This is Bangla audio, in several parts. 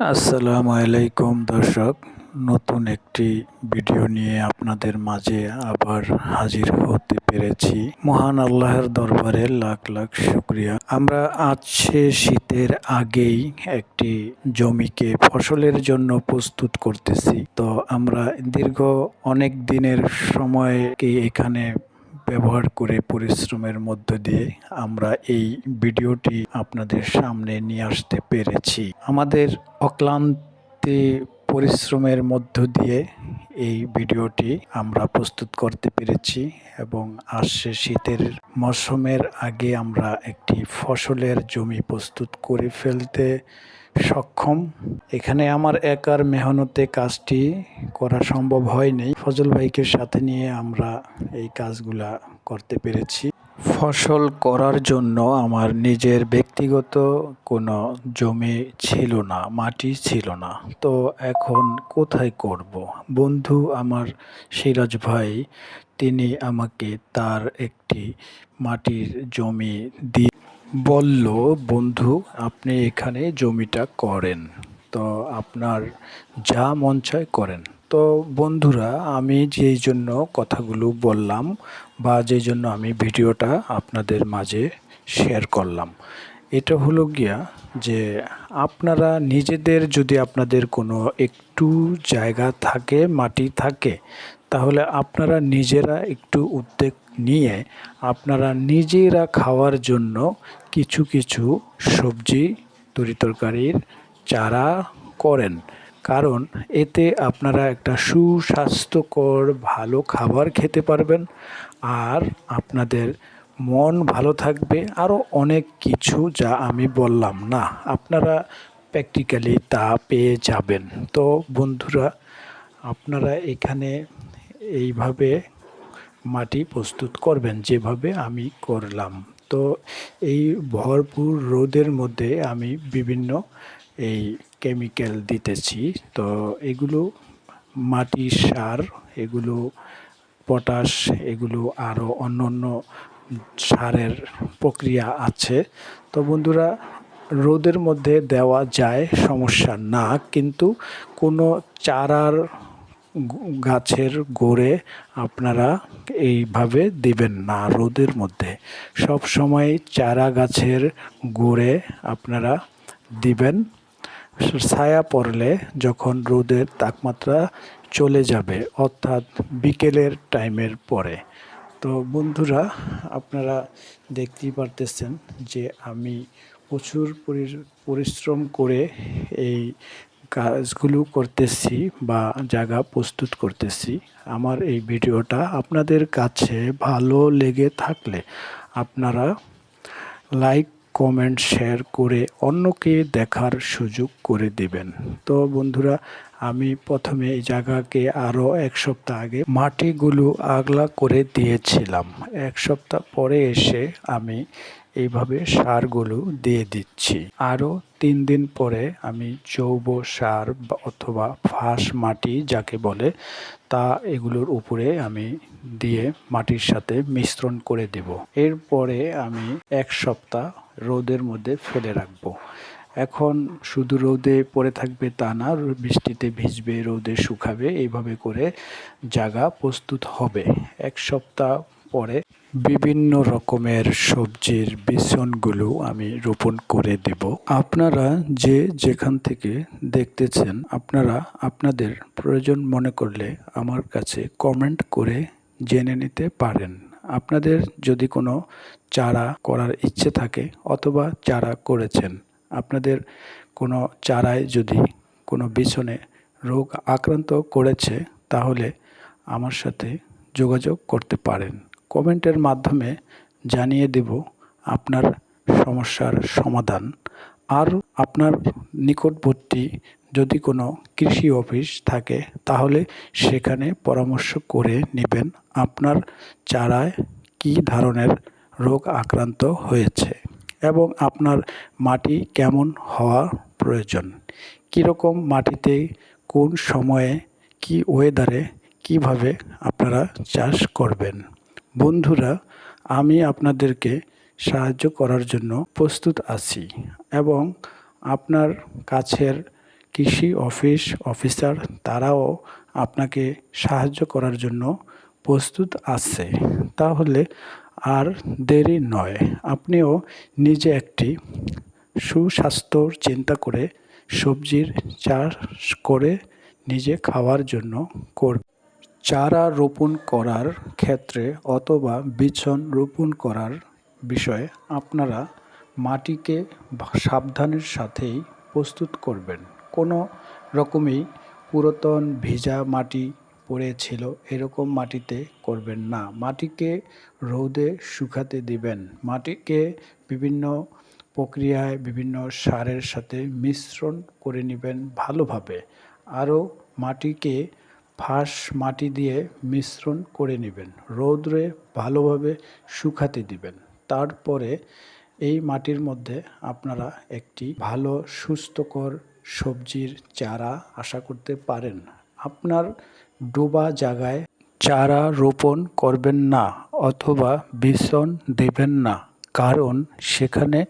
আসসালামু আলাইকুম দর্শক, নতুন একটি ভিডিও নিয়ে আপনাদের মাঝে আবার হাজির হতে পেরেছি। মহান আল্লাহর দরবারে লাখ লাখ শুকরিয়া। আমরা আছে শীতের আগেই একটি জমিকে ফসলের জন্য প্রস্তুত করতেছি। তো আমরা দীর্ঘ অনেক দিনের সময়কে এখানে ব্যবহার করে পরিশ্রমের মধ্য দিয়ে আমরা এই ভিডিওটি আপনাদের সামনে নিয়ে আসতে পেরেছি। আমাদের অক্লান্তি পরিশ্রমের মধ্য দিয়ে এই ভিডিওটি আমরা প্রস্তুত করতে পেরেছি এবং আসছে শীতের মৌসুমের আগে আমরা একটি ফসলের জমি প্রস্তুত করে ফেলতে সক্ষম। এখানে আমার একার মেহনতে কাজটি করা সম্ভব হয়নি। ফজল ভাইকে সাথে নিয়ে আমরা এই কাজগুলা করতে পেরেছি। ফসল করার জন্য আমার নিজের ব্যক্তিগত কোনো জমি ছিল না, মাটি ছিল না। তো এখন কোথায় করব? বন্ধু আমার সিরাজ ভাই, তিনি আমাকে তার একটি মাটির জমি দিয়ে বলল, বন্ধু আপনি এখানে জমিটা করেন, তো আপনার যা মন চায় করেন। তো বন্ধুরা, আমি যেই জন্য কথাগুলো বললাম বা যেই জন্য আমি ভিডিওটা আপনাদের মাঝে শেয়ার করলাম, এটা হলো গিয়া যে আপনারা নিজেদের যদি আপনাদের কোনো একটু জায়গা থাকে, মাটি থাকে, তাহলে আপনারা নিজেরা একটু উদ্যোগ নিয়ে আপনারা নিজেরা খাওয়ার জন্য কিছু কিছু সবজি তরিতরকারির চারা করেন। কারণ এতে আপনারা একটা সুস্বাস্থ্যকর ভালো খাবার খেতে পারবেন, আর আপনাদের মন ভালো থাকবে। আরও অনেক কিছু যা আমি বললাম না, আপনারা প্র্যাকটিক্যালি তা পেয়ে যাবেন। তো বন্ধুরা, আপনারা এখানে এইভাবে মাটি প্রস্তুত করবেন যেভাবে আমি করলাম। তো এই ভরপুর রোদের মধ্যে আমি বিভিন্ন এই কেমিক্যাল দিতেছি। তো এগুলো মাটির সার, এগুলো পটাশ, এগুলো আরও অন্য অন্য সারের প্রক্রিয়া আছে। তো বন্ধুরা, রোদের মধ্যে দেওয়া যায়, সমস্যা না, কিন্তু কোনো চারার গাছের গোড়ে আপনারা এইভাবে দিবেন না রোদের মধ্যে। সব সময় চারা গাছের গোড়ে আপনারা দিবেন ছায়া পড়লে, যখন রোদের তাপমাত্রা চলে যাবে, অর্থাৎ বিকেলের টাইমের পরে। তো বন্ধুরা, আপনারা দেখতেই পারতেছেন যে আমি প্রচুর পরিশ্রম করে এই কাজগুলো করতেছি বা জায়গা প্রস্তুত করতেছি। আমার এই ভিডিওটা আপনাদের কাছে ভালো লেগে থাকলে আপনারা লাইক, কমেন্ট, শেয়ার করে অন্যকে দেখার সুযোগ করে দিবেন। তো বন্ধুরা, আমি প্রথমে এই জায়গাকে আরও 1 সপ্তাহ আগে মাটিগুলো আগলা করে দিয়েছিলাম। 1 সপ্তাহ পরে এসে আমি এইভাবে সারগুলো দিয়ে দিচ্ছি। আরও 3 দিন পরে আমি জৈব সার অথবা ফাঁস মাটি যাকে বলে, তা এগুলোর উপরে আমি দিয়ে মাটির সাথে মিশ্রণ করে দেব। এরপরে আমি 1 সপ্তাহ রোদের মধ্যে ফেলে রাখবো। এখন শুধু রোদে পড়ে থাকবে তা না, বৃষ্টিতে ভিজবে, রোদে শুকাবে, এইভাবে করে জায়গা প্রস্তুত হবে। 1 সপ্তাহ পরে বিভিন্ন রকমের সবজির বিচনগুলো আমি রোপণ করে দেব। আপনারা যে যেখান থেকে দেখতেছেন, আপনারা আপনাদের প্রয়োজন মনে করলে আমার কাছে কমেন্ট করে জেনে নিতে পারেন। আপনাদের যদি কোনো চারা করার ইচ্ছে থাকে অথবা চারা করেছেন, আপনাদের কোনো চারায় যদি কোনো বিচনে রোগ আক্রান্ত করেছে, তাহলে আমার সাথে যোগাযোগ করতে পারেন। কমেন্টের মাধ্যমে জানিয়ে দেব আপনার সমস্যার সমাধান। আর আপনার নিকটবর্তী যদি কোনো কৃষি অফিস থাকে, তাহলে সেখানে পরামর্শ করে নেবেন আপনার চারায় কী ধরনের রোগ আক্রান্ত হয়েছে এবং আপনার মাটি কেমন হওয়া প্রয়োজন, কীরকম মাটিতে কোন সময়ে কি ওয়েদারে কিভাবে আপনারা চাষ করবেন। বন্ধুরা, আমি আপনাদেরকে সাহায্য করার জন্য প্রস্তুত আছি এবং আপনার কাছের কৃষি অফিসার তারাও আপনাকে সাহায্য করার জন্য প্রস্তুত আছে। তাহলে আর দেরি নয়, আপনিও নিজে একটি সুস্বাস্থ্যর চিন্তা করে সবজির চাষ করে নিজে খাওয়ার জন্য করবেন। চারা রোপণ করার ক্ষেত্রে অথবা বীজ রোপণ করার বিষয়ে আপনারা মাটিকে সাবধানের সাথেই প্রস্তুত করবেন। কোনো রকমই পুরাতন ভিজা মাটি পড়েছিল এরকম মাটিতে করবেন না। মাটিকে রোদে শুকাতে দিবেন। মাটিকে বিভিন্ন প্রক্রিয়ায় বিভিন্ন সারের সাথে মিশ্রণ করে নেবেন ভালোভাবে। আরও মাটিকে মাটি দিয়ে মিশ্রণ করে নেবেন, রোদে ভালোভাবে শুকাতে দিবেন। তারপরে এই মাটির মধ্যে আপনারা একটি ভালো সুস্থকর সবজির চারা আশা করতে পারেন। আপনার ডোবা জায়গায় চারা রোপণ করবেন না অথবা বীজ দেবেন না, কারণ সেখানে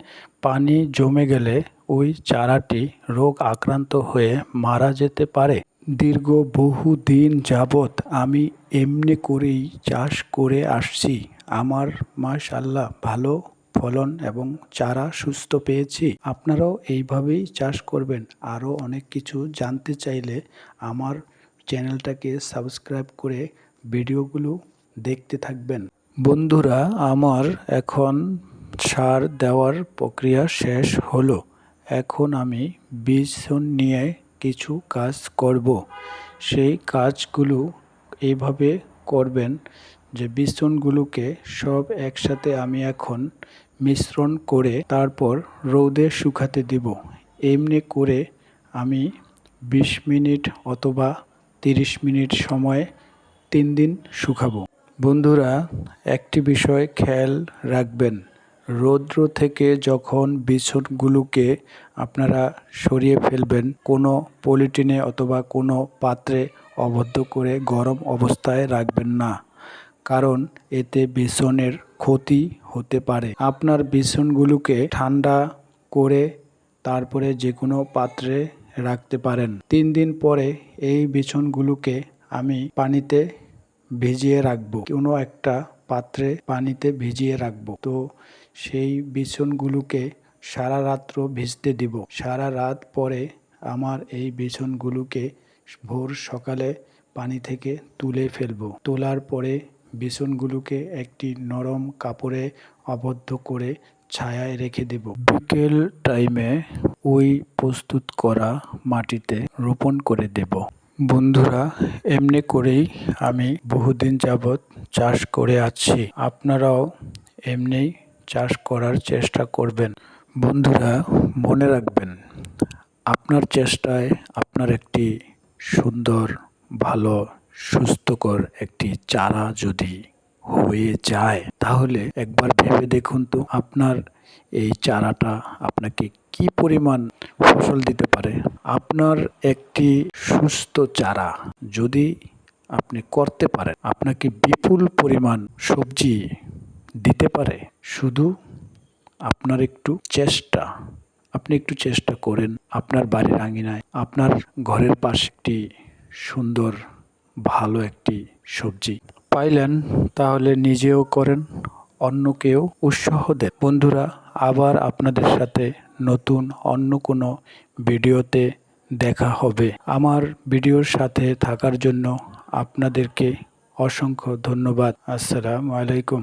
পানি জমে গেলে ওই চারাটি রোগ আক্রান্ত হয়ে মারা যেতে পারে। দীর্ঘ বহুদিন যাবৎ আমি এমনি করেই চাষ করে আসছি। আমার মাশাআল্লাহ ভালো ফলন এবং চারা সুস্থ পেয়েছি। আপনারাও এইভাবেই চাষ করবেন। আরও অনেক কিছু জানতে চাইলে আমার চ্যানেলটাকে সাবস্ক্রাইব করে ভিডিওগুলো দেখতে থাকবেন। বন্ধুরা, আমার এখন সার দেওয়ার প্রক্রিয়া শেষ হলো। এখন আমি বীজ নিয়ে কিছু কাজ করব। সেই কাজগুলো এইভাবে করবেন যে বীজগুলোকে সব একসাথে আমি এখন মিশ্রণ করে তারপর রোদে শুকাতে দিব। এমনি করে আমি 20 মিনিট অথবা 30 মিনিট সময় 3 দিন শুকাবো। বন্ধুরা, একটি বিষয় খেয়াল রাখবেন, রৌদ্র থেকে যখন বীজগুলোকে আপনারা সরিয়ে ফেলবেন, কোনো পলিথিনে অথবা কোনো পাত্রে আবদ্ধ করে গরম অবস্থায় রাখবেন না, কারণ এতে বীজের ক্ষতি হতে পারে। আপনার বীজগুলোকে ঠান্ডা করে তারপরে যে কোনো পাত্রে রাখতে পারেন। 3 দিন পরে এই বীজগুলোকে আমি পানিতে ভিজিয়ে রাখবো, কোনো একটা পাত্রে পানিতে ভিজিয়ে রাখবো। তো সেই বীজগুলোকে সারা রাত্র ভিজতে দিব। সারা রাত পরে আমার এই বীজগুলোকে ভোর সকালে পানি থেকে তুলে ফেলবো। তোলার পরে বীজগুলোকে একটি নরম কাপড়ে আবদ্ধ করে ছায়ায় রেখে দেব। বিকেল টাইমে ওই প্রস্তুত করা মাটিতে রোপণ করে দেব। বন্ধুরা, এমনি করেই আমি বহুদিন যাবৎ চাষ করে আছি। আপনারাও এমনি চাষ করার চেষ্টা করবেন। বন্ধুরা, মনে রাখবেন, আপনার চেষ্টায় আপনার একটি সুন্দর ভালো সুস্থকর একটি চারা যদি হয়ে যায়, তাহলে একবার ভেবে দেখুন তো আপনার এই চারাটা আপনাকে কি পরিমাণ ফসল দিতে পারে। আপনার একটি সুস্থ চারা যদি আপনি করতে পারেন, আপনাকে বিপুল পরিমাণ সবজি দিতে পারে। শুধু আপনার আপনি একটু চেষ্টা করেন। আপনার বাড়ির আঙিনায়, আপনার ঘরের পাশে একটি সুন্দর ভালো একটি সবজি পাইলেন, তাহলে নিজেও করেন, অন্যকেও উৎসাহ দেন। বন্ধুরা, আবার আপনাদের সাথে নতুন অন্য কোনো ভিডিওতে দেখা হবে। আমার ভিডিওর সাথে থাকার জন্য আপনাদেরকে অসংখ্য ধন্যবাদ। আসসালামু আলাইকুম।